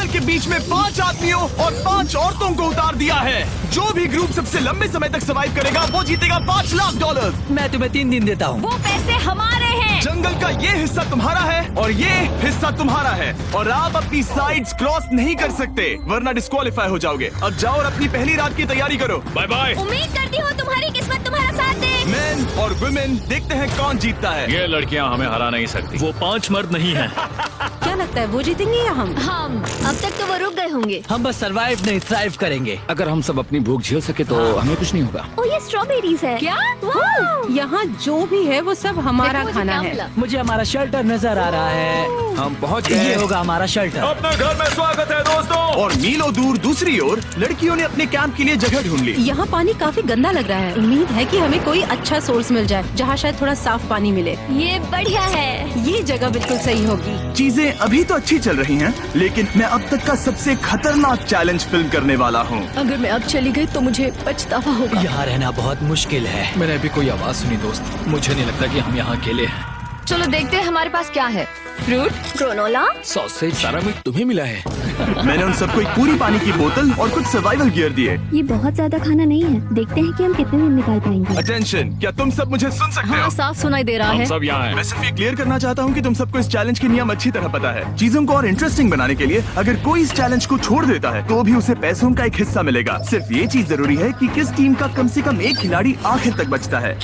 दीवार के बीच में 5 आदमियों और 5 औरतों को उतार दिया है। जो भी ग्रुप सबसे लंबे समय तक सर्वाइव करेगा वो जीतेगा $5 लाख। मैं तुम्हें 3 दिन देता हूँ। वो पैसे हमारे हैं। जंगल का ये हिस्सा तुम्हारा है और ये हिस्सा तुम्हारा है और आप अपनी साइड्स क्रॉस नहीं कर सकते वरना डिस्क्वालीफाई हो जाओगे। अब जाओ और अपनी पहली रात की तैयारी करो। Bye bye. उम्मीद करती हूँ तुम्हारी किस्मत तुम्हारा साथ दे। मेन और वुमेन, देखते हैं कौन जीतता है। ये लड़कियां हमें हरा नहीं सकती। वो 5 मर्द नहीं हैं। क्या लगता है वो जीतेंगे या हम? अब तक तो वो रुक गए होंगे। हम बस सरवाइव नहीं थ्राइव करेंगे। अगर हम सब अपनी भूख झेल सके तो हमें कुछ नहीं होगा। ओ ये स्ट्रॉबेरीज है। क्या? यहाँ जो भी है वो सब हमारा देखो मुझे खाना क्या है। मिला। मुझे हमारा शेल्टर नजर आ रहा है। हम पहुँच ये गए। होगा हमारा शेल्टर। अपने घर में स्वागत है दोस्तों। और मीलों दूर दूसरी ओर लड़कियों ने अपने कैंप के लिए जगह ढूंढ ली। यहाँ पानी काफी गंदा लग रहा है। उम्मीद है कि हमें कोई अच्छा सोर्स मिल जाए जहाँ शायद थोड़ा साफ पानी मिले। ये बढ़िया है। ये जगह बिल्कुल सही होगी। चीजें अभी तो अच्छी चल रही हैं, लेकिन मैं अब तक का सबसे खतरनाक चैलेंज फिल्म करने वाला हूँ। अगर मैं अब चली गई तो मुझे पछतावा होगा। यहाँ रहना बहुत मुश्किल है। मैंने अभी कोई आवाज सुनी दोस्त। मुझे नहीं लगता कि हम यहाँ अकेले हैं। चलो देखते हैं हमारे पास क्या है। Fruit, granola. सॉसेज सारा मीट तुम्हें मिला है। मैंने उन सबको एक पूरी पानी की बोतल और कुछ सर्वाइवल गियर दिए। ये बहुत ज्यादा खाना नहीं है। देखते हैं कि हम कितने दिन निकाल पाएंगे। अटेंशन, क्या तुम सब मुझे सुन सकते हो? साफ सुनाई दे रहा हम है। सब यहाँ हैं। मैं सिर्फ ये क्लियर करना चाहता हूँ कि तुम सबको इस चैलेंज के नियम अच्छी तरह पता है। चीजों को और इंटरेस्टिंग बनाने के लिए अगर कोई इस चैलेंज को छोड़ देता है तो भी उसे पैसों का एक हिस्सा मिलेगा। सिर्फ ये चीज जरूरी है कि किस टीम का कम से कम एक खिलाड़ी आखिर तक बचता है।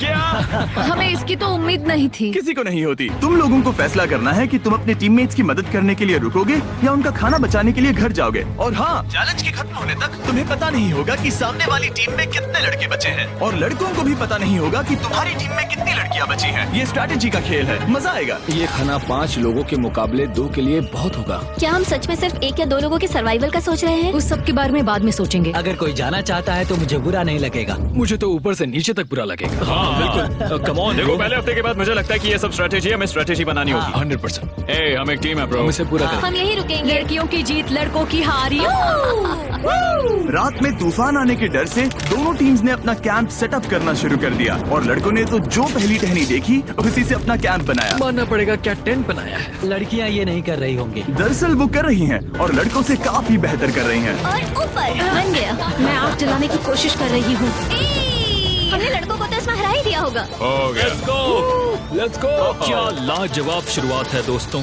हमें इसकी तो उम्मीद नहीं थी। किसी को नहीं होती। तुम लोगों को फैसला करना है कि तुम अपने टीममेट्स की मदद करने के लिए रुकोगे या उनका खाना बचाने के लिए घर जाओगे। और हाँ, चैलेंज के खत्म होने तक तुम्हें पता नहीं होगा कि सामने वाली टीम में कितने लड़के बचे हैं और लड़कों को भी पता नहीं होगा कि तुम्हारी टीम में कितनी लड़कियां बची हैं। ये स्ट्रैटेजी का खेल है, मजा आएगा। ये खाना 5 लोगों के मुकाबले 2 के लिए बहुत होगा। क्या हम सच में सिर्फ 1 या 2 लोगों के सर्वाइवल का सोच रहे हैं? उस सब के बारे में बाद में सोचेंगे। अगर कोई जाना चाहता है तो मुझे बुरा नहीं लगेगा। मुझे तो ऊपर से नीचे तक बुरा लगेगा। हाँ बिल्कुल। Come on. देखो पहले हफ्ते के बाद मुझे लगता है कि ये सब स्ट्रेटेजी हमें स्ट्रेटेजी बनानी होगी। 100%। ए, हम एक टीम है ब्रो। हम इसे पूरा करें। हम यही रुकेंगे। लड़कियों की जीत, लड़कों की हार। रात में तूफान आने के डर से दोनों टीम्स ने अपना कैंप सेटअप करना शुरू कर दिया और लड़कों ने तो जो पहली टहनी देखी उसी से अपना कैंप बनाया। मानना पड़ेगा क्या टेंट बनाया है। लड़कियाँ ये नहीं कर रही होंगी। दरअसल वो कर रही हैं और लड़कों से काफी बेहतर कर रही हैं। और ऊपर बन गया। मैं आग जलाने की कोशिश कर रही हूँ। हमने लड़कों को तो इसमें हरा ही दिया होगा। हो गया। Let's go. क्या लाजवाब शुरुआत है दोस्तों।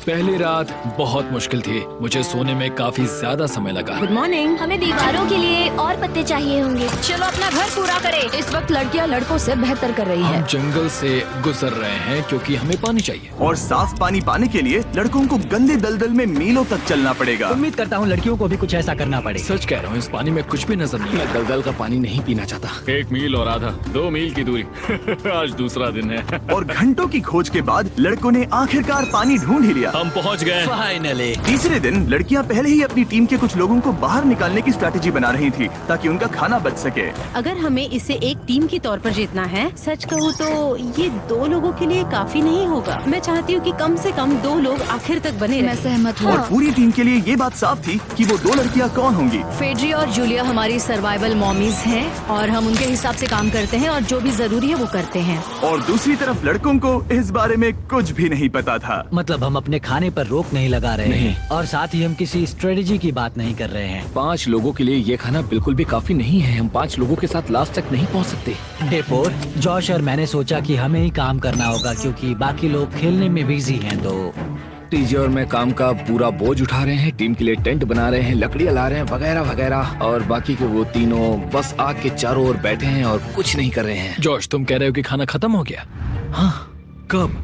पहली रात बहुत मुश्किल थी। मुझे सोने में काफी ज्यादा समय लगा। Good morning. हमें दीवारों के लिए और पत्ते चाहिए होंगे। चलो अपना घर पूरा करें। इस वक्त लड़कियां लड़कों से बेहतर कर रही हम है। जंगल से गुजर रहे हैं क्योंकि हमें पानी चाहिए। और साफ पानी पाने के लिए लड़कों को गंदे दलदल में मीलों तक चलना पड़ेगा। उम्मीद करता हूँ लड़कियों को भी कुछ ऐसा करना पड़े। सच कह रहा हूँ, इस पानी में कुछ भी नजर नहीं। मैं दलदल का पानी नहीं पीना चाहता। 1 मील और आधा, 2 मील की दूरी। आज दूसरा दिन है। और घंटों की खोज के बाद लड़कों ने आखिरकार पानी ढूंढ ही लिया। हम पहुँच गए। फाइनली। तीसरे दिन लड़कियां पहले ही अपनी टीम के कुछ लोगों को बाहर निकालने की स्ट्रैटेजी बना रही थी ताकि उनका खाना बच सके। अगर हमें इसे एक टीम के तौर पर जीतना है, सच कहूँ तो ये 2 लोगों के लिए काफी नहीं होगा। मैं चाहती हूँ कि कम से कम 2 लोग आखिर तक बने मैं रहें। सहमत हूँ। और पूरी टीम के लिए ये बात साफ थी कि वो 2 लड़कियां कौन होंगी। फेड्री और जूलिया हमारी सर्वाइवल मॉमीज हैं और हम उनके हिसाब से काम करते हैं और जो भी जरूरी है वो करते हैं। और दूसरी तरफ लड़कों को इस बारे में कुछ भी नहीं पता था। मतलब हम अपने खाने पर रोक नहीं लगा रहे हैं और साथ ही हम किसी स्ट्रेटेजी की बात नहीं कर रहे हैं। 5 लोगों के लिए ये खाना बिल्कुल भी काफी नहीं है। हम 5 लोगों के साथ लास्ट तक नहीं पहुँच सकते। डे 4, जॉश और मैंने सोचा कि हमें ही काम करना होगा क्योंकि बाकी लोग खेलने में बिजी हैं। तो टीजे और मैं काम का पूरा बोझ उठा रहे हैं। टीम के लिए टेंट बना रहे हैं, लकड़ियाँ ला रहे हैं, वगैरह वगैरह। और बाकी के वो तीनों बस आग के चारों ओर बैठे हैं और कुछ नहीं कर रहे हैं। जॉश, तुम कह रहे हो कि खाना खत्म हो गया? हाँ, कब?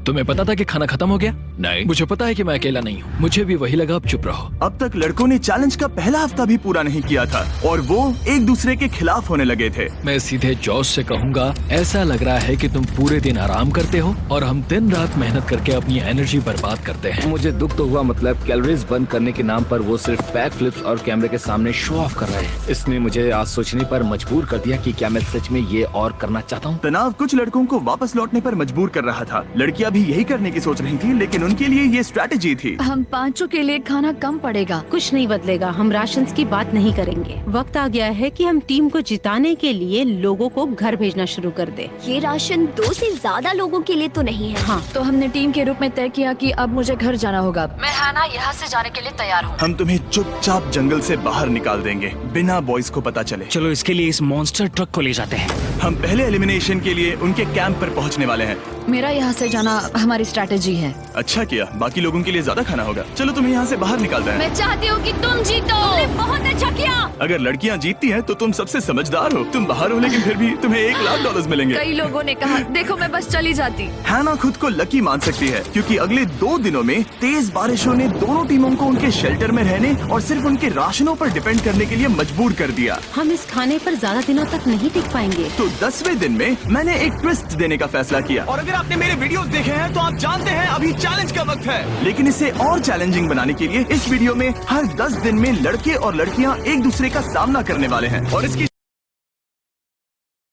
तुम्हें पता था कि खाना खत्म हो गया? नहीं। मुझे पता है कि मैं अकेला नहीं हूँ। मुझे भी वही लगा। अब चुप रहो। अब तक लड़कों ने चैलेंज का पहला हफ्ता भी पूरा नहीं किया था और वो एक दूसरे के खिलाफ होने लगे थे। मैं सीधे जॉश से कहूँगा, ऐसा लग रहा है कि तुम पूरे दिन आराम करते हो और हम दिन रात मेहनत करके अपनी एनर्जी बर्बाद करते हैं। मुझे दुख तो हुआ, मतलब कैलोरीज बर्न करने के नाम पर वो सिर्फ बैक फ्लिप्स और कैमरे के सामने शो ऑफ कर रहे हैं। इसने मुझे आज सोचने पर मजबूर कर दिया कि क्या मैं सच में ये और करना चाहता हूँ। तनाव कुछ लड़कों को वापस लौटने पर मजबूर कर रहा था। लड़कियां भी यही करने की सोच रही थी, लेकिन उनके लिए ये स्ट्रैटेजी थी। हम पांचों के लिए खाना कम पड़ेगा। कुछ नहीं बदलेगा, हम राशन की बात नहीं करेंगे। वक्त आ गया है कि हम टीम को जिताने के लिए लोगों को घर भेजना शुरू कर दे। ये राशन 2 से ज्यादा लोगों के लिए तो नहीं है। हाँ, तो हमने टीम के रूप में तय किया कि अब मुझे घर जाना होगा। मैं हैना यहाँ से जाने के लिए तैयार हूँ। हम तुम्हें चुपचाप जंगल से बाहर निकाल देंगे बिना बॉयज को पता चले। चलो इसके लिए इस मॉन्स्टर ट्रक को ले जाते हैं। हम पहले एलिमिनेशन के लिए उनके कैंप पर पहुंचने वाले हैं। मेरा यहाँ से जाना हमारी स्ट्रैटेजी है। अच्छा किया, बाकी लोगों के लिए ज्यादा खाना होगा। चलो तुम्हें यहाँ से बाहर निकालते हैं। मैं चाहती हूँ कि तुम जीतो। बहुत अच्छा किया। अगर लड़कियाँ जीतती हैं तो तुम सबसे समझदार हो। तुम बाहर हो लेकिन फिर भी तुम्हें $1,00,000 मिलेंगे। कई लोगों ने कहा देखो मैं बस चली जाती। हैना खुद को लकी मान सकती है क्योंकि अगले 2 दिनों में तेज बारिशों ने दोनों टीमों को उनके शेल्टर में रहने और सिर्फ उनके राशनों पर डिपेंड करने के लिए मजबूर कर दिया। हम इस खाने पर ज्यादा दिनों तक नहीं टिक पाएंगे। तो 10वें दिन में मैंने एक ट्विस्ट देने का फैसला किया। और अगर आपने मेरे वीडियोस देखे हैं तो आप जानते हैं अभी चैलेंज का वक्त है। लेकिन इसे और चैलेंजिंग बनाने के लिए इस वीडियो में हर 10 दिन में लड़के और लड़कियां एक दूसरे का सामना करने वाले हैं और इसकी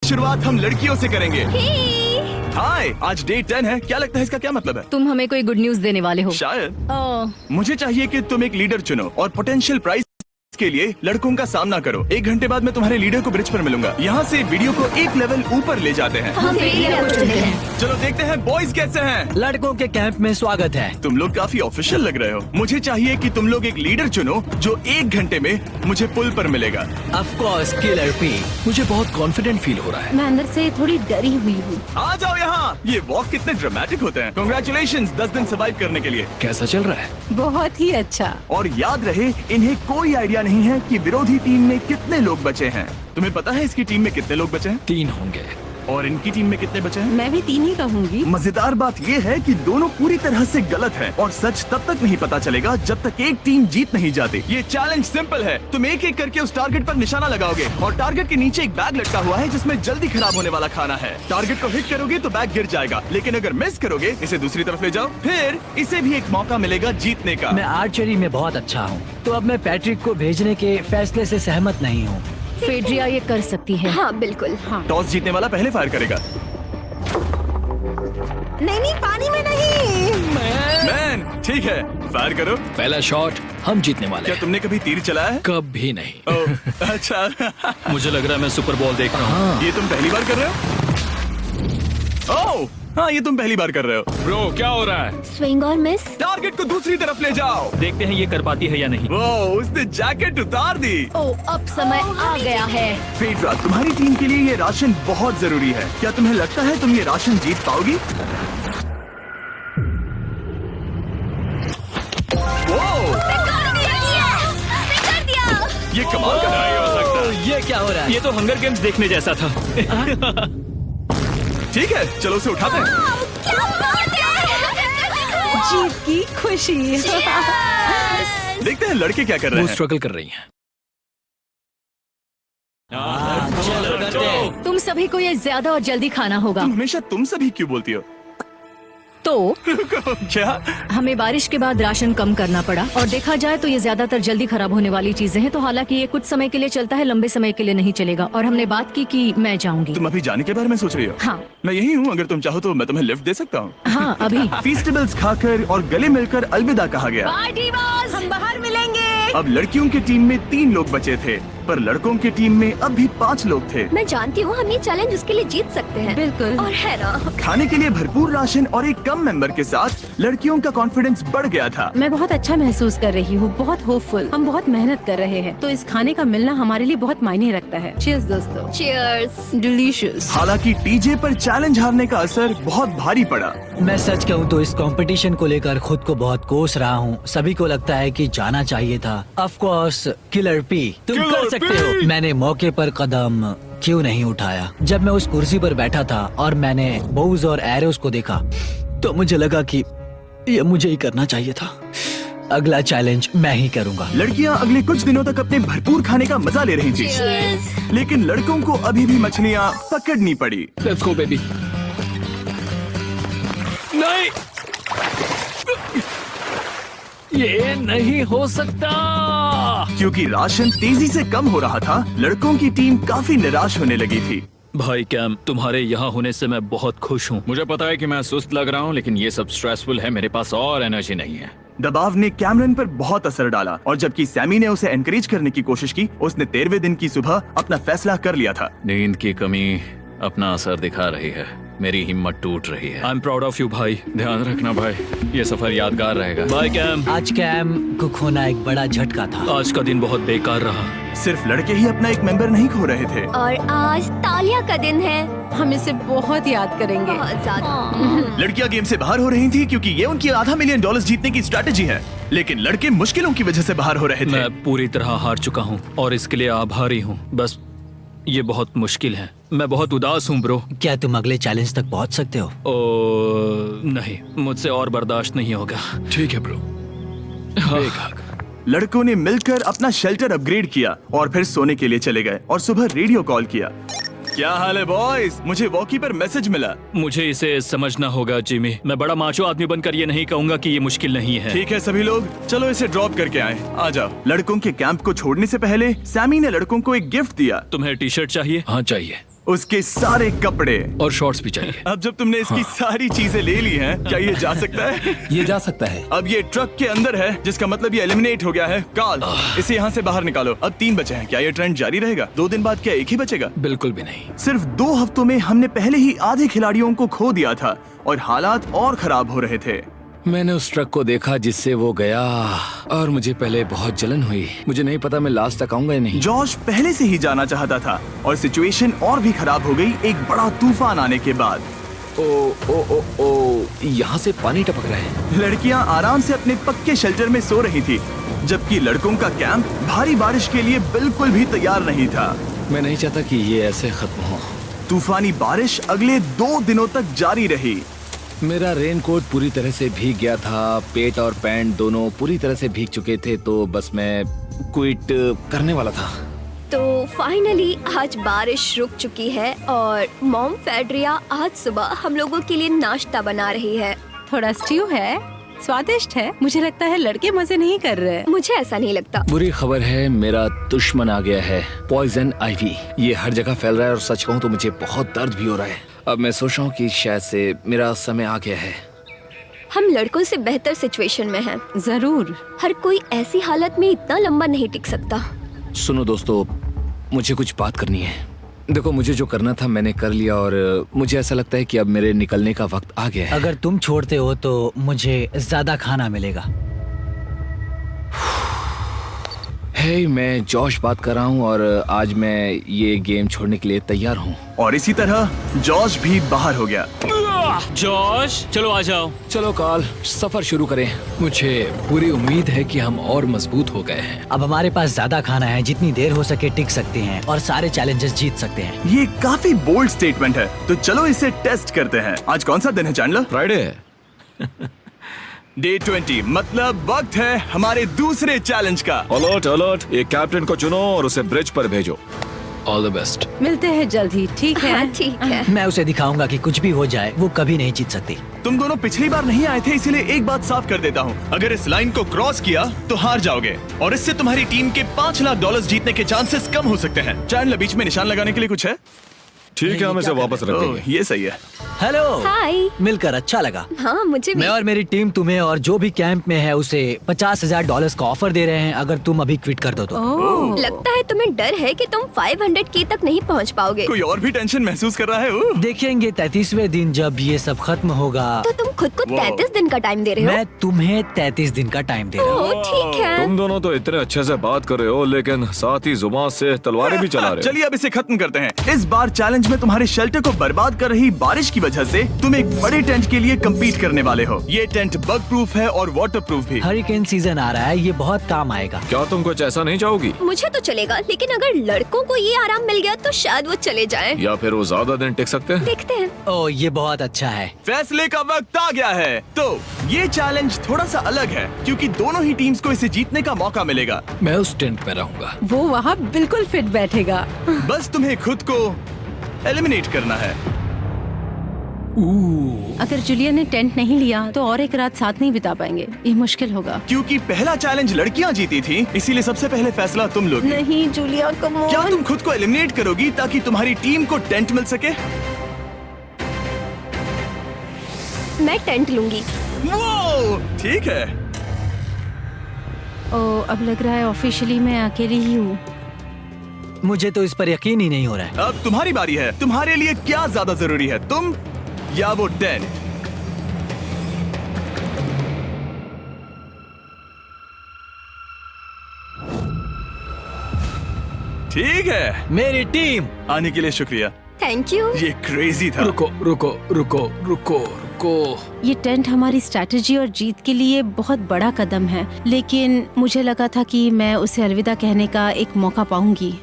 शुरुआत हम लड़कियों से करेंगे। हाय, आज डे 10 है। क्या लगता है इसका क्या मतलब है? तुम हमें कोई गुड न्यूज देने वाले हो। शायद। ओह, मुझे चाहिए कि तुम एक लीडर चुनो और पोटेंशियल प्राइस के लिए लड़कों का सामना करो। 1 घंटे बाद मैं तुम्हारे लीडर को ब्रिज पर मिलूंगा। यहाँ से वीडियो को एक लेवल ऊपर ले जाते हैं। हम फेलियर को चुनते हैं। चलो देखते हैं बॉयज कैसे हैं। लड़कों के कैंप में स्वागत है। तुम लोग काफी ऑफिशियल लग रहे हो। मुझे चाहिए कि तुम लोग एक लीडर चुनो जो 1 घंटे में मुझे पुल पर मिलेगा। Of course killer P. मुझे बहुत कॉन्फिडेंट फील हो रहा है। मैं अंदर से थोड़ी डरी हुई हूँ। आ जाओ यहाँ। ये वॉक कितने ड्रामेटिक होते हैं। कांग्रेचुलेशंस 10 दिन सर्वाइव करने के लिए। कैसा चल रहा है? बहुत ही अच्छा। और याद रहे, इन्हें कोई आइडिया नहीं है कि विरोधी टीम में कितने लोग बचे हैं। तुम्हें पता है इसकी टीम में कितने लोग बचे हैं? 3 होंगे। और इनकी टीम में कितने बचे हैं? मैं भी 3 ही कहूँगी। मजेदार बात ये है कि दोनों पूरी तरह से गलत हैं और सच तब तक नहीं पता चलेगा जब तक एक टीम जीत नहीं जाती। ये चैलेंज सिंपल है। तुम एक एक करके उस टारगेट पर निशाना लगाओगे और टारगेट के नीचे एक बैग लटका हुआ है जिसमें जल्दी खराब होने वाला खाना है। टारगेट को हिट करोगे तो बैग गिर जाएगा, लेकिन अगर मिस करोगे इसे दूसरी तरफ ले जाओ, फिर इसे भी एक मौका मिलेगा जीतने का। मैं आर्चरी में बहुत अच्छा हूँ, तो अब मैं पैट्रिक को भेजने के फैसले से सहमत नहीं हूँ। फेड्रिया ये कर सकती है। हाँ बिल्कुल। हाँ। टॉस जीतने वाला पहले फायर करेगा। नहीं, पानी में नहीं। मैन, ठीक है, फायर करो। पहला शॉट हम जीतने वाले क्या हैं। तुमने कभी तीर चलाया है? कभी नहीं। ओह, अच्छा। मुझे लग रहा है मैं सुपर बॉल देख रहा हूँ। ये तुम पहली बार कर रहे हो? ओह, हाँ, ये तुम पहली बार कर रहे हो। ब्रो क्या हो रहा है? स्विंग और मिस। टारगेट को दूसरी तरफ ले जाओ। देखते हैं ये कर पाती है या नहीं। वो उसने जैकेट उतार दी। ओह, अब समय आ गया है। फेड्रा, तुम्हारी टीम के लिए ये राशन बहुत जरूरी है। क्या तुम्हें लगता है तुम ये राशन जीत पाओगी? वो ये कमाल का नहीं हो सकता। ये क्या हो रहा है? ये तो हंगर गेम्स देखने जैसा था। ठीक है, चलो उसे उठाते हैं। जीत की खुशी। देखते हैं लड़के क्या कर रहे वो हैं। स्ट्रगल कर रही हैं। चलो करते हैं। तुम सभी को ये ज्यादा और जल्दी खाना होगा। तुम हमेशा तुम सभी क्यों बोलती हो? तो क्या? हमें बारिश के बाद राशन कम करना पड़ा और देखा जाए तो ये ज्यादातर जल्दी खराब होने वाली चीजें हैं। तो हालांकि ये कुछ समय के लिए चलता है, लंबे समय के लिए नहीं चलेगा। और हमने बात की कि मैं जाऊंगी। तुम अभी जाने के बारे में सोच रही हो? हाँ। मैं यही हूँ, अगर तुम चाहो तो मैं तुम्हें लिफ्ट दे सकता हूँ। हाँ, अभी। फीस्टेबल्स खाकर और गले मिलकर अलविदा कहा गया। हम बाहर मिलेंगे। अब लड़कियों की टीम में 3 लोग बचे थे, पर लड़कों की टीम में अब भी 5 लोग थे। मैं जानती हूँ हम ये चैलेंज उसके लिए जीत सकते हैं। बिल्कुल। और है ना। खाने के लिए भरपूर राशन और एक कम मेंबर के साथ लड़कियों का कॉन्फिडेंस बढ़ गया था। मैं बहुत अच्छा महसूस कर रही हूँ, बहुत होपफुल। हम बहुत मेहनत कर रहे हैं, तो इस खाने का मिलना हमारे लिए बहुत मायने रखता है। चीयर्स दोस्तों। चीयर्स। डिलीशियस। हालांकि टीजे पर चैलेंज हारने का असर बहुत भारी पड़ा। मैं सच कहूँ तो इस कंपटीशन को लेकर खुद को बहुत कोस रहा हूँ। सभी को लगता है कि जाना चाहिए था। ऑफ कोर्स किलर पी, तुम कर सकते हो। मैंने मौके पर कदम क्यों नहीं उठाया? जब मैं उस कुर्सी पर बैठा था और मैंने बोज और एरोस को देखा तो मुझे लगा कि ये मुझे ही करना चाहिए था। अगला चैलेंज मैं ही करूँगा। लड़कियां अगले कुछ दिनों तक अपने भरपूर खाने का मजा ले रही थी, लेकिन लड़कों को अभी भी मछलियां पकड़नी पड़ी। Let's go baby. नहीं, ये नहीं हो सकता। क्योंकि राशन तेजी से कम हो रहा था, लड़कों की टीम काफी निराश होने लगी थी। भाई कैम, तुम्हारे यहाँ होने से मैं बहुत खुश हूँ। मुझे पता है कि मैं सुस्त लग रहा हूँ, लेकिन ये सब स्ट्रेसफुल है। मेरे पास और एनर्जी नहीं है। दबाव ने कैमरन पर बहुत असर डाला और जबकि सैमी ने उसे एनकरेज करने की कोशिश की, उसने 13वें दिन की सुबह अपना फैसला कर लिया था। नींद की कमी अपना असर दिखा रही है। मेरी हिम्मत टूट रही है। I am proud of you भाई। ध्यान रखना भाई, ये सफर यादगार रहेगा। Bye cam. आज कैम को खोना एक बड़ा झटका था। आज का दिन बहुत बेकार रहा। सिर्फ लड़के ही अपना एक मेंबर नहीं खो रहे थे। और आज तालिया का दिन है। हम इसे बहुत याद करेंगे। बहुत ज्यादा। लड़कियां गेम से बाहर हो रही थी क्योंकि ये उनकी $500 मिलियन जीतने की स्ट्रैटेजी है, लेकिन लड़के मुश्किलों की वजह से बाहर हो रहे थे। मैं पूरी तरह हार चुका हूँ और इसके लिए आभारी हूँ। बस ये बहुत मुश्किल है। मैं बहुत उदास हूँ ब्रो। क्या तुम अगले चैलेंज तक पहुंच सकते हो? नहीं, मुझसे और बर्दाश्त नहीं होगा। ठीक है ब्रो। लड़कों ने मिलकर अपना शेल्टर अपग्रेड किया और फिर सोने के लिए चले गए और सुबह रेडियो कॉल किया। क्या हाल है बॉयज? मुझे वॉकी पर मैसेज मिला। मुझे इसे समझना होगा जिमी। मैं बड़ा माचो आदमी बनकर ये नहीं कहूंगा कि ये मुश्किल नहीं है। ठीक है सभी लोग, चलो इसे ड्रॉप करके आए। आ जाओ। लड़कों के कैंप को छोड़ने से पहले सैमी ने लड़कों को एक गिफ्ट दिया। तुम्हें टी शर्ट चाहिए? हाँ चाहिए। उसके सारे कपड़े और शॉर्ट्स भी चाहिए। अब जब तुमने इसकी सारी चीजें ले ली हैं, क्या ये जा सकता है? ये जा सकता है। अब ये ट्रक के अंदर है, जिसका मतलब ये एलिमिनेट हो गया है। कार्ल, इसे यहाँ से बाहर निकालो। अब 3 बचे हैं। क्या ये ट्रेंड जारी रहेगा? 2 दिन बाद क्या एक ही बचेगा? बिल्कुल भी नहीं। सिर्फ 2 हफ्तों में हमने पहले ही आधे खिलाड़ियों को खो दिया था और हालात और खराब हो रहे थे। मैंने उस ट्रक को देखा जिससे वो गया और मुझे पहले बहुत जलन हुई। मुझे नहीं पता मैं लास्ट तक आऊंगा या नहीं। जॉश पहले से ही जाना चाहता था और सिचुएशन और भी खराब हो गई एक बड़ा तूफान आने के बाद। ओ, यहाँ से पानी टपक रहा है। लड़कियां आराम से अपने पक्के शेल्टर में सो रही थी, जबकि लड़कों का कैंप भारी बारिश के लिए बिल्कुल भी तैयार नहीं था। मैं नहीं चाहता कि ये ऐसे खत्म हो। तूफानी बारिश अगले 2 दिनों तक जारी रही। मेरा रेनकोट पूरी तरह से भीग गया था। पेट और पैंट दोनों पूरी तरह से भीग चुके थे, तो बस मैं क्विट करने वाला था। तो फाइनली आज बारिश रुक चुकी है और मॉम फेड्रिया आज सुबह हम लोगों के लिए नाश्ता बना रही है। थोड़ा स्ट्यू है, स्वादिष्ट है। मुझे लगता है लड़के मजे नहीं कर रहे। मुझे ऐसा नहीं लगता। बुरी खबर है, मेरा दुश्मन आ गया है, पॉइजन आइवी। ये हर जगह फैल रहा है और सच कहूँ तो मुझे बहुत दर्द भी हो रहा है। अब मैं सोच रहा हूँ कि शायद से मेरा समय आ गया है। हम लड़कों से बेहतर सिचुएशन में हैं। जरूर। हर कोई ऐसी हालत में इतना लंबा नहीं टिक सकता। सुनो दोस्तों, मुझे कुछ बात करनी है। देखो, मुझे जो करना था मैंने कर लिया और मुझे ऐसा लगता है कि अब मेरे निकलने का वक्त आ गया है। अगर तुम छोड़ते हो तो मुझे ज्यादा खाना मिलेगा। हे, मैं जॉश बात कर रहा हूँ और आज मैं ये गेम छोड़ने के लिए तैयार हूँ। और इसी तरह जॉश भी बाहर हो गया। जॉश, चलो आ जाओ। चलो कार्ल, सफर शुरू करें। मुझे पूरी उम्मीद है कि हम और मजबूत हो गए हैं। अब हमारे पास ज्यादा खाना है, जितनी देर हो सके टिक सकते हैं और सारे चैलेंजेस जीत सकते हैं। ये काफी बोल्ड स्टेटमेंट है, तो चलो इसे टेस्ट करते हैं। आज कौन सा दिन है चैंडलर? फ्राइडे। डे 20, मतलब वक्त है हमारे दूसरे चैलेंज का। अलर्ट अलर्ट, एक कैप्टन को चुनो और उसे ब्रिज पर भेजो। All the best. मिलते हैं जल्द ही, ठीक है? हाँ, ठीक है। मैं उसे दिखाऊंगा कि कुछ भी हो जाए वो कभी नहीं जीत सकती। तुम दोनों पिछली बार नहीं आए थे, इसीलिए एक बात साफ कर देता हूँ। अगर इस लाइन को क्रॉस किया तो हार जाओगे और इससे तुम्हारी टीम के $5 लाख जीतने के चांसेस कम हो सकते हैं। चैंडलर, बीच में निशान लगाने के लिए कुछ है? ठीक है, हम इसे वापस रख देंगे। ये सही है। हेलो। हाय। मिलकर अच्छा लगा। हाँ, मुझे भी। मैं और मेरी टीम तुम्हें और जो भी कैंप में है उसे $50,000 का ऑफर दे रहे हैं अगर तुम अभी क्विट कर दो तो। लगता है तुम्हें डर है कि तुम 500K तक नहीं पहुंच पाओगे। कोई और भी टेंशन महसूस कर रहा है? देखेंगे 33वें दिन जब ये सब खत्म होगा। तो तुम खुद को 33 दिन का टाइम दे रहे हो? मैं तुम्हें 33 दिन का टाइम दे रहा हूँ। ओह, ठीक है। तुम दोनों तो इतने अच्छे से बात कर रहे हो, लेकिन साथ ही जुबान से तलवारें भी चला रहे हो। चलिए अब इसे खत्म करते हैं। इस बार चैलेंज में तुम्हारे शेल्टर को बर्बाद कर रही बारिश की वजह से तुम एक बड़े टेंट के लिए कम्पीट करने वाले हो। ये टेंट बग प्रूफ है और वाटर प्रूफ भी। हरिकेन सीजन आ रहा है, ये बहुत काम आएगा। क्या तुम कुछ ऐसा नहीं चाहोगी? मुझे तो चलेगा, लेकिन अगर लड़कों को ये आराम मिल गया तो शायद वो चले जाएं। या फिर वो ज्यादा दिन टिक सकते हैं? देखते हैं। ओह, ये बहुत अच्छा है। फैसले का वक्त आ गया है। तो ये चैलेंज थोड़ा सा अलग है क्योंकि दोनों ही टीम्स को इसे जीतने का मौका मिलेगा। मैं उस टेंट में रहूंगा। वो वहाँ बिल्कुल फिट बैठेगा। बस तुम्हें खुद को एलिमिनेट करना है। अगर जूलिया ने टेंट नहीं लिया तो और एक रात साथ नहीं बिता पाएंगे। ये मुश्किल होगा। क्योंकि पहला चैलेंज लड़कियां जीती थी, इसीलिए सबसे पहले फैसला तुम लोगी। नहीं जूलिया, कम ऑन। क्या तुम खुद को एलिमिनेट करोगी ताकि तुम्हारी टीम को टेंट मिल सके? मैं टेंट लूंगी। वो ठीक है। अब लग रहा है ऑफिशियली मैं अकेली ही हूँ। मुझे तो इस पर यकीन ही नहीं हो रहा है। अब तुम्हारी बारी है। तुम्हारे लिए क्या ज्यादा जरूरी है, तुम या वो टेंट? ठीक है, मेरी टीम। आने के लिए शुक्रिया। Thank you. ये क्रेजी था। रुको रुको रुको रुको रुको। ये टेंट हमारी स्ट्रैटेजी और जीत के लिए बहुत बड़ा कदम है, लेकिन मुझे लगा था कि मैं उसे अलविदा कहने का एक मौका पाऊंगी।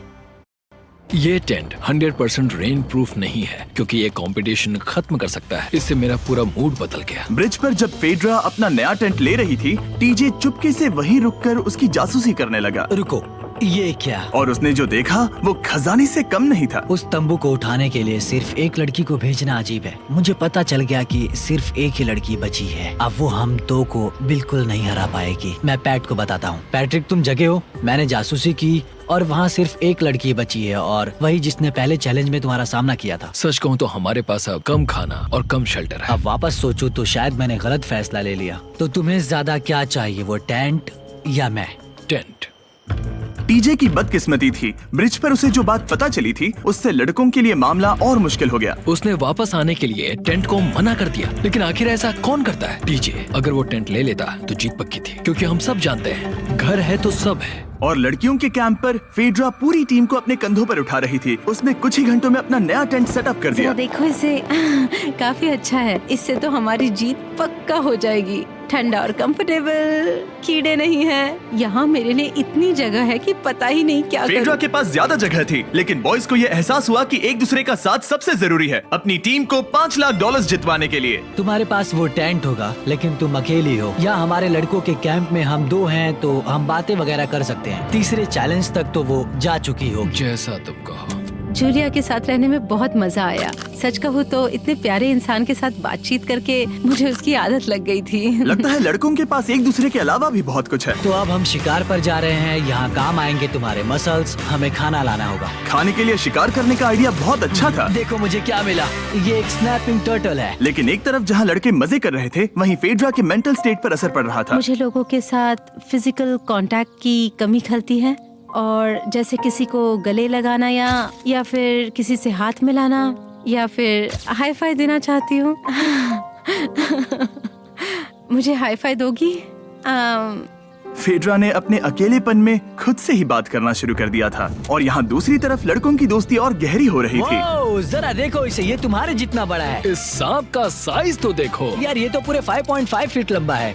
ये टेंट 100% रेन प्रूफ नहीं है, क्योंकि ये कंपटीशन खत्म कर सकता है। इससे मेरा पूरा मूड बदल गया। ब्रिज पर जब फेड्रा अपना नया टेंट ले रही थी, टीजे चुपके से वहीं रुककर उसकी जासूसी करने लगा। रुको, ये क्या? और उसने जो देखा वो खजाने से कम नहीं था। उस तंबू को उठाने के लिए सिर्फ एक लड़की को भेजना अजीब है। मुझे पता चल गया कि सिर्फ एक ही लड़की बची है। अब वो हम दो को बिल्कुल नहीं हरा पाएगी। मैं पैट को बताता हूँ। पैट्रिक, तुम जगे हो? मैंने जासूसी की और वहाँ सिर्फ एक लड़की बची है, और वही जिसने पहले चैलेंज में तुम्हारा सामना किया था। सच कहूँ तो हमारे पास अब कम खाना और कम शेल्टर है। अब वापस सोचूं तो शायद मैंने गलत फैसला ले लिया। तो तुम्हें ज्यादा क्या चाहिए, वो टेंट या मैं? टेंट। टीजे की बदकिस्मती थी, ब्रिज पर उसे जो बात पता चली थी उससे लड़कों के लिए मामला और मुश्किल हो गया। उसने वापस आने के लिए टेंट को मना कर दिया, लेकिन आखिर ऐसा कौन करता है? टीजे, अगर वो टेंट ले लेता तो जीत पक्की थी, क्योंकि हम सब जानते हैं घर है तो सब है। और लड़कियों के कैंप पर फेड्रा पूरी टीम को अपने कंधों पर उठा रही थी। उसने कुछ ही घंटों में अपना नया टेंट सेटअप कर दिया। जरा देखो इसे। काफी अच्छा है। इससे तो हमारी जीत पक्का हो जाएगी। ठंडा और कंफर्टेबल, कीड़े नहीं हैं। यहाँ मेरे लिए इतनी जगह है कि पता ही नहीं क्या फेड्रा करूं। के पास ज्यादा जगह थी, लेकिन बॉयज को ये एहसास हुआ कि एक दूसरे का साथ सबसे जरूरी है अपनी टीम को $5 लाख जितवाने के लिए। तुम्हारे पास वो टेंट होगा, लेकिन तुम अकेली हो। या हमारे लड़कों के कैंप में हम दो हैं तो हम बातें वगैरह कर सकते हैं। तीसरे चैलेंज तक तो वो जा चुकी हो। जैसा तुम कहो। जूलिया के साथ रहने में बहुत मजा आया। सच कहूँ तो इतने प्यारे इंसान के साथ बातचीत करके मुझे उसकी आदत लग गई थी। लगता है लड़कों के पास एक दूसरे के अलावा भी बहुत कुछ है। तो अब हम शिकार पर जा रहे हैं। यहाँ काम आएंगे तुम्हारे मसल्स। हमें खाना लाना होगा। खाने के लिए शिकार करने का आइडिया बहुत अच्छा था। देखो मुझे क्या मिला। ये एक स्नैपिंग टर्टल है। लेकिन एक तरफ जहाँ लड़के मजे कर रहे थे, वहीं फेड्रा के मेंटल स्टेट पर असर पड़ रहा था। मुझे लोगों के साथ फिजिकल कांटेक्ट की कमी खलती है, और जैसे किसी को गले लगाना या फिर किसी से हाथ मिलाना या फिर हाई फाई देना चाहती हूँ। मुझे हाई फाई दोगी? फेड्रा ने अपने अकेलेपन में खुद से ही बात करना शुरू कर दिया था, और यहाँ दूसरी तरफ लड़कों की दोस्ती और गहरी हो रही थी। वो, जरा देखो इसे, ये तुम्हारे जितना बड़ा है। इस सांप का साइज तो देखो यार, ये तो पूरे 5.5 फीट लंबा है।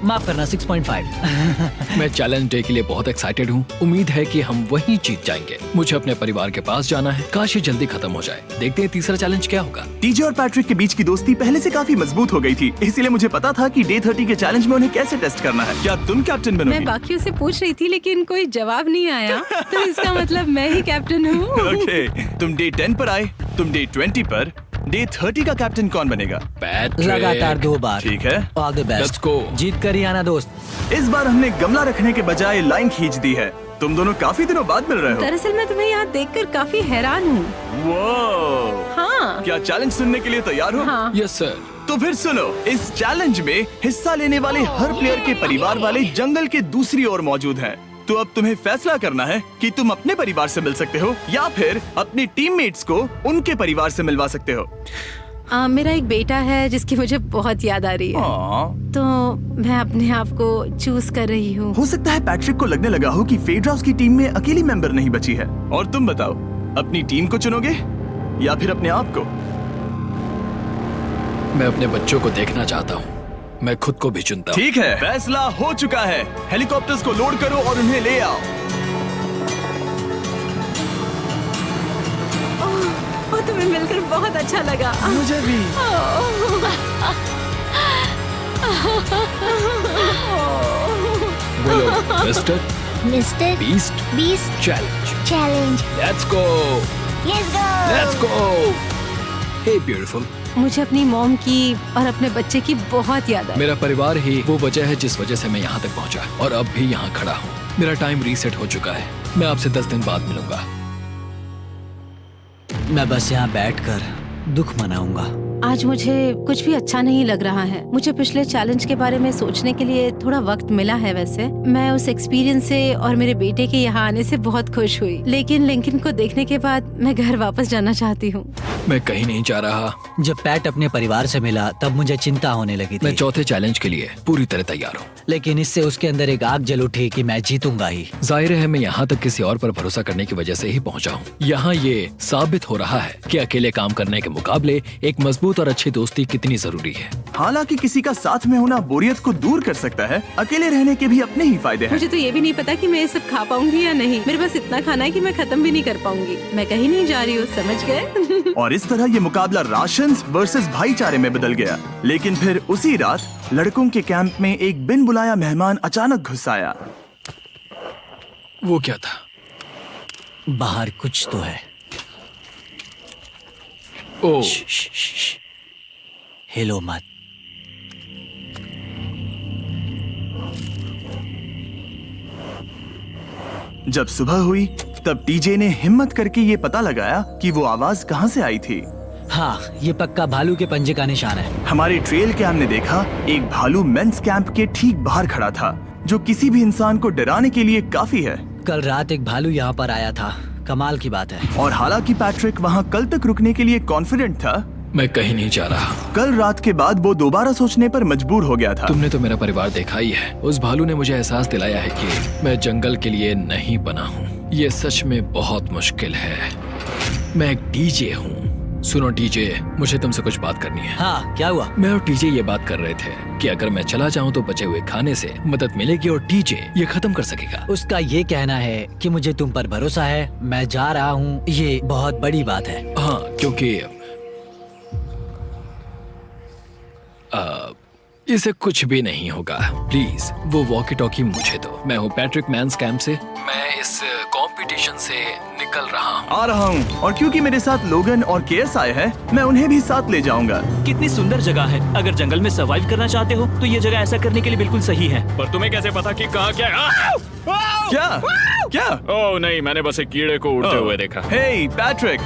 माफ करना, 6.5। मैं चैलेंज डे के लिए बहुत एक्साइटेड हूँ। उम्मीद है कि हम वहीं जीत जाएंगे। मुझे अपने परिवार के पास जाना है। काश ये जल्दी खत्म हो जाए। देखते हैं तीसरा चैलेंज क्या होगा। टीजे और पैट्रिक के बीच की दोस्ती पहले से काफी मजबूत हो गई थी, इसीलिए मुझे पता था कि डे 30 के चैलेंज में उन्हें कैसे टेस्ट करना है। क्या तुम कैप्टन मैं बनोगी? बाकियों से पूछ रही थी, लेकिन कोई जवाब नहीं आया। तो इसका मतलब मैं ही कैप्टन हूँ। ओके, तुम डे 10 पर आए, तुम डे 20 पर। डे 30 का कैप्टन कौन बनेगा? पैट्रिक। लगातार 2 बार। ठीक है, all the best. Let's go। जीत कर ही आना दोस्त। इस बार हमने गमला रखने के बजाय लाइन खींच दी है। तुम दोनों काफी दिनों बाद मिल रहे हो। दरअसल मैं तुम्हें यहाँ देखकर काफी हैरान हूँ। वो हाँ। क्या चैलेंज सुनने के लिए तैयार हो? हाँ। Yes sir. तो फिर सुनो, इस चैलेंज में हिस्सा लेने वाले हर प्लेयर के परिवार वाले जंगल के दूसरी ओर मौजूद हैं। तो अब तुम्हें फैसला करना है कि तुम अपने परिवार से मिल सकते हो या फिर अपने टीममेट्स को उनके परिवार से मिलवा सकते हो। मेरा एक बेटा है जिसकी मुझे बहुत याद आ रही है, तो मैं अपने आप को चूज कर रही हूँ। हो सकता है पैट्रिक को लगने लगा हो कि फेड्रा उसकी टीम में अकेली मेंबर नहीं बची है। और तुम बताओ, अपनी टीम को चुनोगे या फिर अपने आप को? मैं अपने बच्चों को देखना चाहता हूँ। मैं खुद को भी चुनता हूँ। ठीक है, फैसला हो चुका है। हेलीकॉप्टर्स को लोड करो और उन्हें ले आओ। तुम्हें मिलकर बहुत अच्छा लगा। मुझे भी। बोलो Mister Mister Beast challenge. Let's go Let's go. Let's go. Hey beautiful, मुझे अपनी मॉम की और अपने बच्चे की बहुत याद आई। मेरा परिवार ही वो वजह है जिस वजह से मैं यहाँ तक पहुँचा और अब भी यहाँ खड़ा हूँ। मेरा टाइम रीसेट हो चुका है। मैं आपसे 10 दिन बाद मिलूंगा। मैं बस यहाँ बैठकर दुख मनाऊंगा। आज मुझे कुछ भी अच्छा नहीं लग रहा है। मुझे पिछले चैलेंज के बारे में सोचने के लिए थोड़ा वक्त मिला है। वैसे मैं उस एक्सपीरियंस से और मेरे बेटे के यहाँ आने से बहुत खुश हुई, लेकिन लिंकन को देखने के बाद मैं घर वापस जाना चाहती हूँ। मैं कहीं नहीं जा रहा। जब पैट अपने परिवार से मिला तब मुझे चिंता होने लगी थी। मैं चौथे चैलेंज के लिए पूरी तरह तैयार हूँ, लेकिन इससे उसके अंदर एक आग जल उठी कि मैं जीतूंगा ही। जाहिर है मैं यहाँ तक किसी और पर भरोसा करने की वजह से ही पहुँचा हूँ। यहाँ ये साबित हो रहा है कि अकेले काम करने के मुकाबले एक मजबूत और अच्छी दोस्ती कितनी जरूरी है। हालांकि किसी का साथ में होना बोरियत को दूर कर सकता है, अकेले रहने के भी अपने ही फायदे हैं। मुझे तो ये भी नहीं पता कि मैं ये सब खा पाऊंगी या नहीं। मेरे पास इतना खाना है कि मैं खत्म भी नहीं कर पाऊंगी। मैं कहीं नहीं जा रही हूँ, समझ गए? और इस तरह ये मुकाबला राशंस वर्सेस भाईचारे में बदल गया। लेकिन फिर उसी रात लड़कों के कैंप में एक बिन बुलाया मेहमान अचानक घुस आया। वो क्या था? बाहर कुछ तो है। ओ, हिलो मत। जब सुबह हुई तब टीजे ने हिम्मत करके ये पता लगाया कि वो आवाज कहाँ से आई थी। हाँ, ये पक्का भालू के पंजे का निशान है। हमारे ट्रेल कैम ने देखा एक भालू मेंस कैंप के ठीक बाहर खड़ा था, जो किसी भी इंसान को डराने के लिए काफी है। कल रात एक भालू यहाँ पर आया था। कमाल की बात है। और हालांकि पैट्रिक वहाँ कल तक रुकने के लिए कॉन्फिडेंट था, मैं कहीं नहीं जा रहा। कल रात के बाद वो दोबारा सोचने पर मजबूर हो गया था। तुमने तो मेरा परिवार देखा ही है। उस भालू ने मुझे एहसास दिलाया है कि मैं जंगल के लिए नहीं बना हूँ। ये सच में बहुत मुश्किल है। मैं एक डीजे हूँ। सुनो टीजे, मुझे तुमसे कुछ बात करनी है। हाँ, क्या हुआ? मैं और टीजे ये बात कर रहे थे कि अगर मैं चला जाऊं तो बचे हुए खाने से मदद मिलेगी और टीजे ये खत्म कर सकेगा। उसका ये कहना है कि मुझे तुम पर भरोसा है। मैं जा रहा हूँ, ये बहुत बड़ी बात है। हाँ, क्योंकि इसे कुछ भी नहीं होगा। प्लीज वो वॉकी टॉकी मुझे दो। मैं हूँ पैट्रिक मेंस कैंप से। मैं इस कंपटीशन से निकल रहा हूँ। आ रहा हूँ, और क्योंकि मेरे साथ लोगन और केयर्स आए हैं, मैं उन्हें भी साथ ले जाऊंगा। कितनी सुंदर जगह है। अगर जंगल में सर्वाइव करना चाहते हो तो ये जगह ऐसा करने के लिए बिल्कुल सही है। पर तुम्हें कैसे पता कि कहाँ क्या है? क्या? ओह नहीं, मैंने बस एक कीड़े को उड़ते हुए देखा। हे पैट्रिक,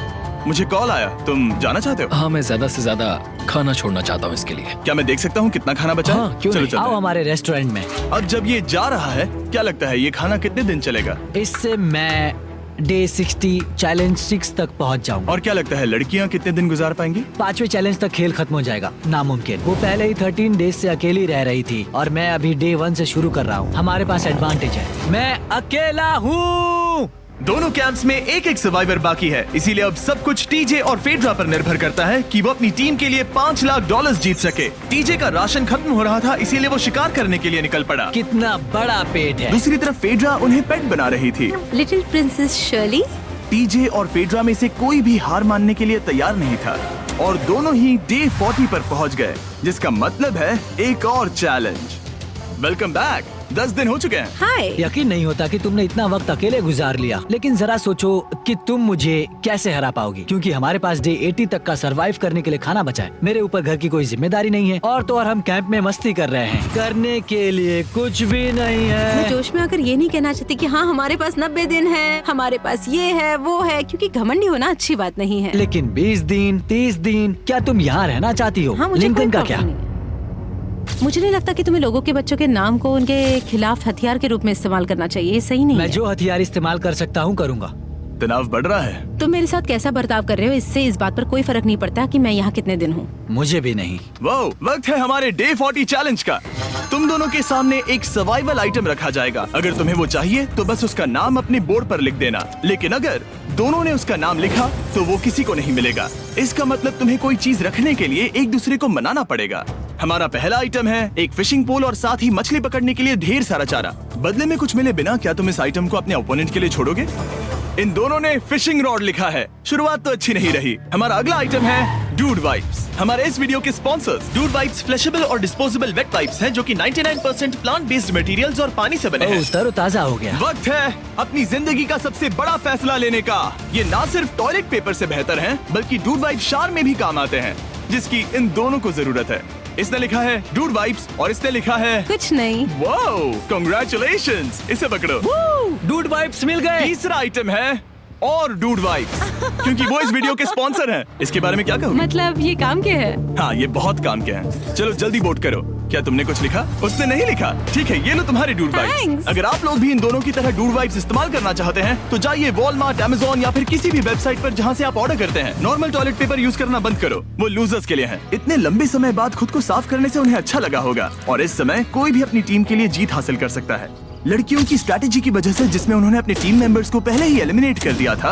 मुझे कॉल आया। तुम जाना चाहते हो? हाँ, मैं ज्यादा से ज्यादा खाना छोड़ना चाहता हूँ इसके लिए। क्या मैं देख सकता हूँ कितना खाना बचा है? हाँ, क्यों चलो नहीं? चलते आओ हैं। हमारे रेस्टोरेंट में। अब जब ये जा रहा है, क्या लगता है ये खाना कितने दिन चलेगा? इससे मैं डे 60 चैलेंज 6 तक पहुंच जाऊंगा। और क्या लगता है लड़कियाँ कितने दिन गुजार पाएंगी? 5वें चैलेंज तक खेल खत्म हो जाएगा। नामुमकिन। वो पहले ही 13 डेज से अकेली रह रही थी और मैं अभी डे 1 से शुरू कर रहा हूँ। हमारे पास एडवांटेज है, मैं अकेला हूँ। दोनों कैंप्स में एक एक सर्वाइवर बाकी है, इसीलिए अब सब कुछ टीजे और फेड्रा पर निर्भर करता है कि वो अपनी टीम के लिए $5 लाख जीत सके। टीजे का राशन खत्म हो रहा था, इसीलिए वो शिकार करने के लिए निकल पड़ा। कितना बड़ा पेट है। दूसरी तरफ फेड्रा उन्हें पेट बना रही थी। Little princess Shirley. टीजे और फेड्रा में से कोई भी हार मानने के लिए तैयार नहीं था, और दोनों ही डे 40 पर पहुंच गए, जिसका मतलब है एक और चैलेंज। Welcome back. 10 दिन हो चुके हैं। हाय। यकीन नहीं होता कि तुमने इतना वक्त अकेले गुजार लिया, लेकिन जरा सोचो कि तुम मुझे कैसे हरा पाओगी, क्योंकि हमारे पास डे 80 तक का सरवाइव करने के लिए खाना बचा है। मेरे ऊपर घर की कोई जिम्मेदारी नहीं है, और तो और हम कैंप में मस्ती कर रहे हैं। करने के लिए कुछ भी नहीं मैं है। जोश में आकर ये नहीं कहना चाहती कि हाँ हमारे पास 90 दिन है, हमारे पास ये है वो है, क्योंकि घमंडी होना अच्छी बात नहीं है। लेकिन 20 दिन 30 दिन, क्या तुम यहाँ रहना चाहती हो? हाँ, मुझे लिंकन कोई का प्रॉब्लम क्या? नहीं है। मुझे नहीं लगता कि तुम्हें लोगों के बच्चों के नाम को उनके खिलाफ हथियार के रूप में इस्तेमाल करना चाहिए। ये सही नहीं मैं है। जो हथियार इस्तेमाल कर सकता हूँ करूँगा। तनाव बढ़ रहा है। तुम मेरे साथ कैसा बर्ताव कर रहे हो, इससे इस बात पर कोई फर्क नहीं पड़ता कि मैं यहाँ कितने दिन हूँ। मुझे भी नहीं। वो वक्त है हमारे डे 40 चैलेंज का। तुम दोनों के सामने एक सर्वाइवल आइटम रखा जाएगा। अगर तुम्हें वो चाहिए तो बस उसका नाम अपने बोर्ड पर लिख देना, लेकिन अगर दोनों ने उसका नाम लिखा तो वो किसी को नहीं मिलेगा। इसका मतलब तुम्हें कोई चीज रखने के लिए एक दूसरे को मनाना पड़ेगा। हमारा पहला आइटम है एक फिशिंग पोल और साथ ही मछली पकड़ने के लिए ढेर सारा चारा। बदले में कुछ मिले बिना क्या तुम इस आइटम को अपने ओपोनेंट के लिए छोड़ोगे? इन दोनों ने फिशिंग रॉड लिखा है। शुरुआत तो अच्छी नहीं रही। हमारा अगला आइटम है डूड वाइप्स। हमारे इस वीडियो के स्पॉन्सर्स डूड वाइप्स फ्लैशेबल और डिस्पोजेबल वेट वाइप्स हैं, जो कि 99% प्लांट बेस्ड मटेरियल्स और पानी से बने हैं। तरोताजा हो गया। वक्त है अपनी जिंदगी का सबसे बड़ा फैसला लेने का। ये ना सिर्फ टॉयलेट पेपर से बेहतर हैं, बल्कि डूड वाइप शार में भी काम आते हैं। जिसकी इन दोनों को जरूरत है। इसने लिखा है डूड वाइब्स और इसने लिखा है कुछ नहीं। Wow, congratulations. इसे पकड़ो। डूड वाइब्स मिल गए। तीसरा आइटम है और डूड वाइब्स, क्योंकि वो इस वीडियो के स्पॉन्सर हैं। इसके बारे में क्या कहूँ? मतलब ये काम के है? हाँ, ये बहुत काम के हैं। चलो जल्दी वोट करो। क्या तुमने कुछ लिखा? उसने नहीं लिखा। ठीक है, ये लो तुम्हारे डूड वाइब्स। Thanks. अगर आप लोग भी इन दोनों की तरह डूड वाइब्स इस्तेमाल करना चाहते हैं तो जाइए वॉलमार्ट, अमेज़न या फिर किसी भी वेबसाइट पर जहाँ से आप ऑर्डर करते हैं। नॉर्मल टॉयलेट पेपर यूज करना बंद करो, वो लूजर्स के लिए है। इतने लंबे समय बाद खुद को साफ करने से उन्हें अच्छा लगा होगा और इस समय कोई भी अपनी टीम के लिए जीत हासिल कर सकता है। लड़कियों की स्ट्रैटेजी की वजह से, जिसमें उन्होंने अपने टीम मेंबर्स को पहले ही एलिमिनेट कर दिया था,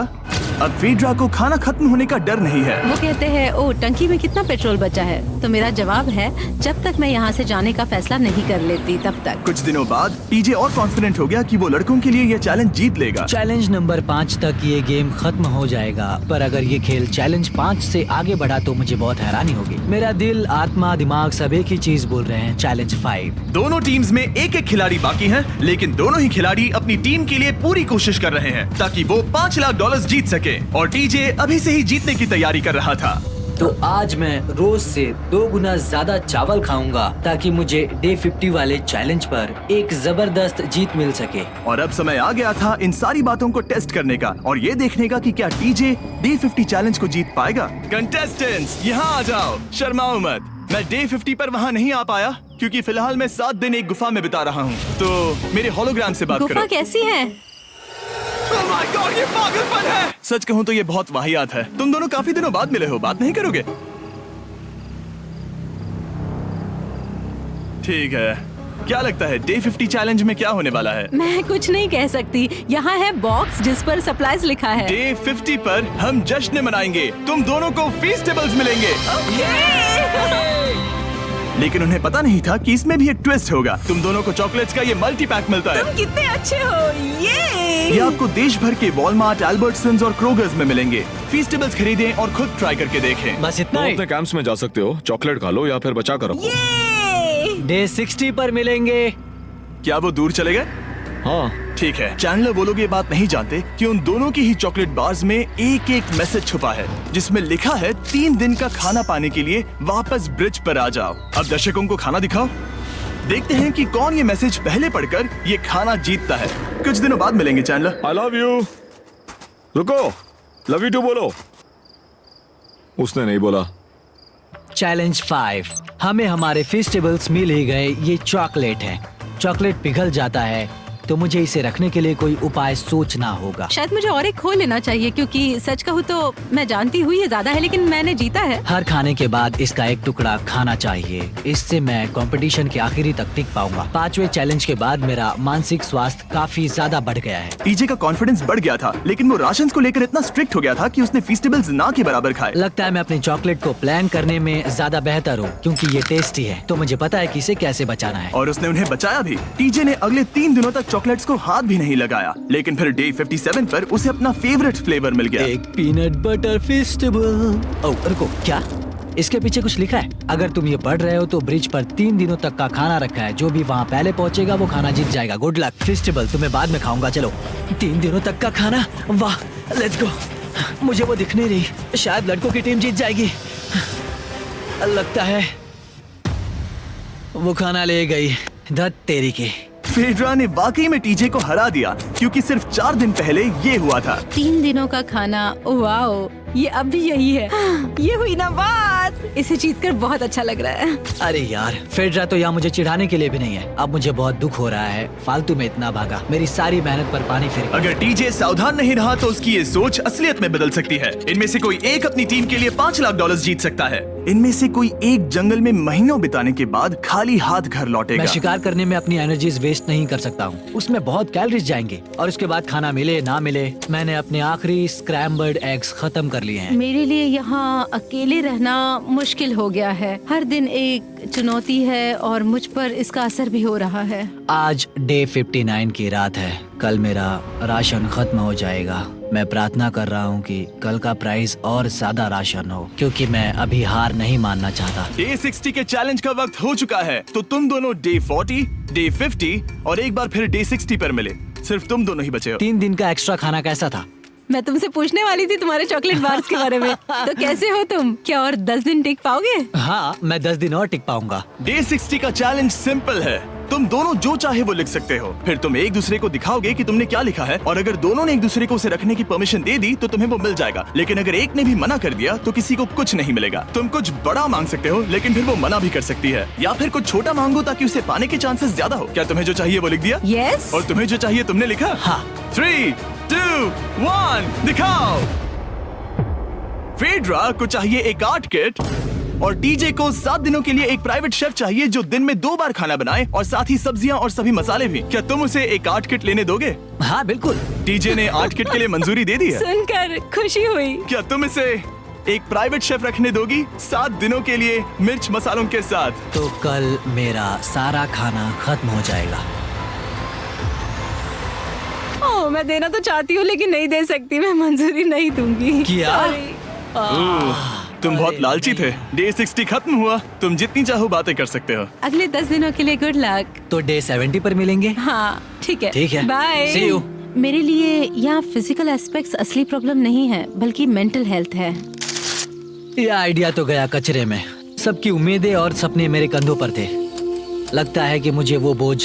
अब फेड्रा को खाना खत्म होने का डर नहीं है। वो कहते हैं ओ टंकी में कितना पेट्रोल बचा है, तो मेरा जवाब है जब तक मैं यहाँ से जाने का फैसला नहीं कर लेती तब तक। कुछ दिनों बाद टीजे और कॉन्फिडेंट हो गया कि वो लड़कों के लिए ये चैलेंज जीत लेगा। चैलेंज नंबर 5 तक ये गेम खत्म हो जाएगा, पर अगर ये खेल चैलेंज 5 से आगे बढ़ा तो मुझे बहुत हैरानी होगी। मेरा दिल, आत्मा, दिमाग सब एक ही चीज बोल रहे हैं, चैलेंज 5। दोनों टीम्स में एक एक खिलाड़ी बाकी हैं, लेकिन दोनों ही खिलाड़ी अपनी टीम के लिए पूरी कोशिश कर रहे हैं ताकि वो $5 लाख जीत सके और टीजे अभी से ही जीतने की तैयारी कर रहा था। तो आज मैं रोज से 2 गुना ज्यादा चावल खाऊंगा ताकि मुझे डे 50 वाले चैलेंज पर एक जबरदस्त जीत मिल सके। और अब समय आ गया था इन सारी बातों को टेस्ट करने का और ये देखने का कि क्या टीजे डे 50 चैलेंज को जीत पाएगा। कंटेस्टेंट्स यहाँ आ जाओ, शर्माओ मत। मैं डे 50 पर वहाँ नहीं आ पाया क्योंकि फिलहाल मैं 7 दिन एक गुफा में बिता रहा हूँ, तो मेरे होलोग्राम से बात करो। गुफा कैसी है? Oh my God, ये पागलपन है। सच कहूँ तो ये बहुत वाहियात है। तुम दोनों काफी दिनों बाद मिले हो, बात नहीं करोगे? ठीक है, क्या लगता है डे 50 चैलेंज में क्या होने वाला है? मैं कुछ नहीं कह सकती। यहाँ है बॉक्स जिस पर सप्लाईज लिखा है। डे 50 पर हम जश्न मनाएंगे, तुम दोनों को फीस्टेबल्स मिलेंगे। लेकिन उन्हें पता नहीं था कि इसमें भी एक ट्विस्ट होगा। तुम दोनों को चॉकलेट्स का ये मल्टी पैक मिलता है। तुम कितने अच्छे हो। ये आपको देश भर के वॉलमार्ट, अल्बर्टसन्स और क्रोगर्स में मिलेंगे। फीस्टेबल्स खरीदें और खुद ट्राई करके देखें। बस इतना ही। अपने कैंप्स में जा सकते हो, चॉकलेट खा लो या फिर बचा करो। डे 60 पर मिलेंगे। क्या वो दूर चले गए? हाँ, ठीक है। चैनलर वो लोग ये बात नहीं जानते कि उन दोनों की ही चॉकलेट बार्स में एक एक मैसेज छुपा है जिसमें लिखा है 3 दिन का खाना पाने के लिए वापस ब्रिज पर आ जाओ। अब दर्शकों को खाना दिखाओ, देखते हैं कि कौन ये मैसेज पहले पढ़कर ये खाना जीतता है। कुछ दिनों बाद मिलेंगे चैनलर। I love you। रुको, लव यू टू बोलो। उसने नहीं बोला। चैलेंज 5। हमें हमारे फेस्टिवल्स मिल ही गए। ये चॉकलेट है। चॉकलेट पिघल जाता है तो मुझे इसे रखने के लिए कोई उपाय सोचना होगा। शायद मुझे और एक खो लेना चाहिए क्योंकि सच कहूँ तो मैं जानती हूँ ये ज्यादा है लेकिन मैंने जीता है। हर खाने के बाद इसका एक टुकड़ा खाना चाहिए, इससे मैं कंपटीशन के आखिरी तक टिक पाऊंगा। 5वें चैलेंज के बाद मेरा मानसिक स्वास्थ्य काफी ज्यादा बढ़ गया है। टीजे का कॉन्फिडेंस बढ़ गया था, लेकिन वो राशन को लेकर इतना स्ट्रिक्ट हो गया था कि उसने फीस्टेबल्स ना के बराबर खाए। लगता है मैं अपने चॉकलेट को प्लान करने में ज्यादा बेहतर हूँ क्योंकि ये टेस्टी है, तो मुझे पता है कि इसे कैसे बचाना है। और उसने उन्हें बचाया भी। टीजे ने अगले 3 दिनों तक चॉकलेट्स को हाथ भी नहीं लगाया, लेकिन फिर डे 57 पर उसे अपना फेवरेट फ्लेवर मिल गया। एक पीनट बटर फेस्टिवल। ओह रुको, क्या इसके पीछे कुछ लिखा है? अगर तुम ये पढ़ रहे हो तो ब्रिज पर 3 दिनों तक का खाना रखा है। जो भी वहाँ पहले पहुँचेगा वो खाना जीत जाएगा। Good luck. फेस्टिवल तुम्हें बाद में खाऊंगा। चलो, 3 दिनों तक का खाना, वाह, लेट्स गो। मुझे वो दिख नहीं रही, शायद लड़कों की टीम जीत जाएगी। लगता है वो खाना ले गई। धत तेरी की। फेड्रा ने वाकई में टीजे को हरा दिया क्योंकि सिर्फ 4 दिन पहले ये हुआ था। 3 दिनों का खाना, वाओ, ये अब भी यही है। ये हुई ना बात। इसे जीतकर बहुत अच्छा लग रहा है। अरे यार, फेड्रा तो यहाँ मुझे चिढ़ाने के लिए भी नहीं है। अब मुझे बहुत दुख हो रहा है, फालतू में इतना भागा, मेरी सारी मेहनत पर पानी फिर गया। अगर टीजे सावधान नहीं रहा तो उसकी ये सोच असलियत में बदल सकती है। इनमें से कोई एक अपनी टीम के लिए $5 लाख जीत सकता है। इनमें से कोई एक जंगल में महीनों बिताने के बाद खाली हाथ घर लौटेगा। मैं शिकार करने में अपनी एनर्जीज वेस्ट नहीं कर सकता हूँ, उसमें बहुत कैलोरीज जाएंगे और उसके बाद खाना मिले ना मिले, मैंने अपने आखिरी स्क्रैम्बल्ड एग्स खत्म कर लिए हैं। मेरे लिए यहाँ अकेले रहना मुश्किल हो गया है। हर दिन एक चुनौती है और मुझ पर इसका असर भी हो रहा है। आज डे 59 की रात है। कल मेरा राशन खत्म हो जाएगा। मैं प्रार्थना कर रहा हूँ कि कल का प्राइस और ज्यादा राशन हो क्योंकि मैं अभी हार नहीं मानना चाहता। डे 60 के चैलेंज का वक्त हो चुका है, तो तुम दोनों डे 40, डे 50 और एक बार फिर डे 60 पर मिले। सिर्फ तुम दोनों ही बचे हो। 3 दिन का एक्स्ट्रा खाना कैसा था? मैं तुमसे पूछने वाली थी तुम्हारे चॉकलेट बार्स के बारे में। तो कैसे हो तुम? क्या और 10 दिन टिक पाओगे? हाँ, मैं 10 दिन और टिक पाऊंगा। डे 60 का चैलेंज सिंपल है। तुम दोनों जो चाहे वो लिख सकते हो, फिर तुम एक दूसरे को दिखाओगे कि तुमने क्या लिखा है, और अगर दोनों ने एक दूसरे को उसे रखने की परमिशन दे दी तो तुम्हें वो मिल जाएगा। लेकिन अगर एक ने भी मना कर दिया तो किसी को कुछ नहीं मिलेगा। तुम कुछ बड़ा मांग सकते हो, लेकिन फिर वो मना भी कर सकती है, या फिर कुछ छोटा मांगो ताकि उसे पाने के चांसेस ज्यादा हो। क्या तुम्हें जो चाहिए वो लिख दिया? यस। और तुम्हें जो चाहिए तुमने लिखा? हाँ। 3, 2, 1 दिखाओ। फेड्रा को चाहिए एक आर्ट किट, और टीजे को 7 दिनों के लिए एक प्राइवेट शेफ चाहिए जो दिन में 2 बार खाना बनाए, और साथ ही सब्जियां और सभी मसाले भी। क्या तुम उसे एक आर्ट किट लेने दोगे? हाँ बिल्कुल। टीजे ने आर्ट किट के लिए मंजूरी दे दी है। सुनकर खुशी हुई। क्या तुम इसे एक प्राइवेट शेफ रखने दोगी 7 दिनों के लिए मिर्च मसालों के साथ? तो कल मेरा सारा खाना खत्म हो जाएगा। ओह, मैं देना तो चाहती हूँ लेकिन नहीं दे सकती। मैं मंजूरी नहीं दूंगी। क्या? Sorry। तुम बहुत लालची थे। डे 60 खत्म हुआ, तुम जितनी चाहो बातें कर सकते हो। अगले 10 दिनों के लिए गुड लक। तो डे 70 पर मिलेंगे। हाँ ठीक है। ठीक है। बाय। See you। मेरे लिए यहाँ फिजिकल एस्पेक्ट्स असली प्रॉब्लम नहीं है, बल्कि मेंटल हेल्थ है। ये आइडिया तो गया कचरे में। सबकी उम्मीदें और सपने मेरे कंधों पर थे। लगता है कि मुझे वो बोझ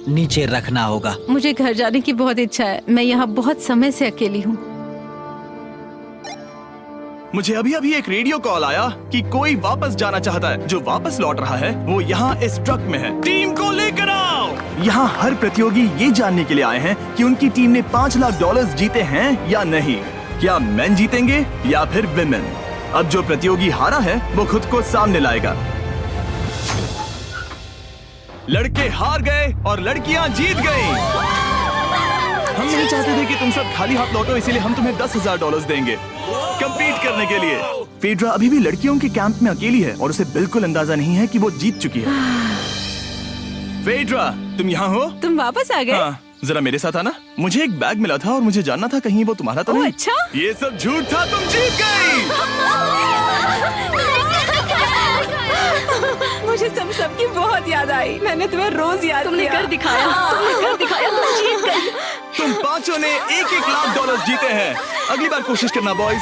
नीचे रखना होगा। मुझे घर जाने की बहुत इच्छा है। मैं यहाँ बहुत समय से अकेली हूँ। मुझे अभी अभी एक रेडियो कॉल आया कि कोई वापस जाना चाहता है। जो वापस लौट रहा है वो यहाँ इस ट्रक में है। टीम को लेकर आओ। यहाँ हर प्रतियोगी ये जानने के लिए आए हैं कि उनकी टीम ने $5 लाख जीते हैं या नहीं। क्या मेन जीतेंगे या फिर विमेन? अब जो प्रतियोगी हारा है वो खुद को सामने लाएगा। लड़के हार गए और लड़कियां जीत गईं। हम नहीं चाहते थे कि तुम सब खाली हाथ लौटो, इसीलिए हम तुम्हें $10,000 देंगे कंपीट करने के लिए। फेड्रा अभी भी लड़कियों के कैंप में अकेली है और उसे बिल्कुल अंदाजा नहीं है कि वो जीत चुकी है। फेड्रा, तुम यहाँ हो? तुम वापस आ गए? हाँ, जरा मेरे साथ आना। मुझे एक बैग मिला था और मुझे जानना था कहीं वो तुम्हारा तो ओह, नहीं। अच्छा? ये सब झूठ था, तुम जीत गई। मुझे सबकी बहुत याद आई। मैंने तुम्हें रोज याद तुमने किया। कर दिखाया। तुमने कर दिखाया। तुम जीत गई। तुम पांचों ने $1-1 लाख जीते हैं। अगली बार कोशिश करना बॉयज।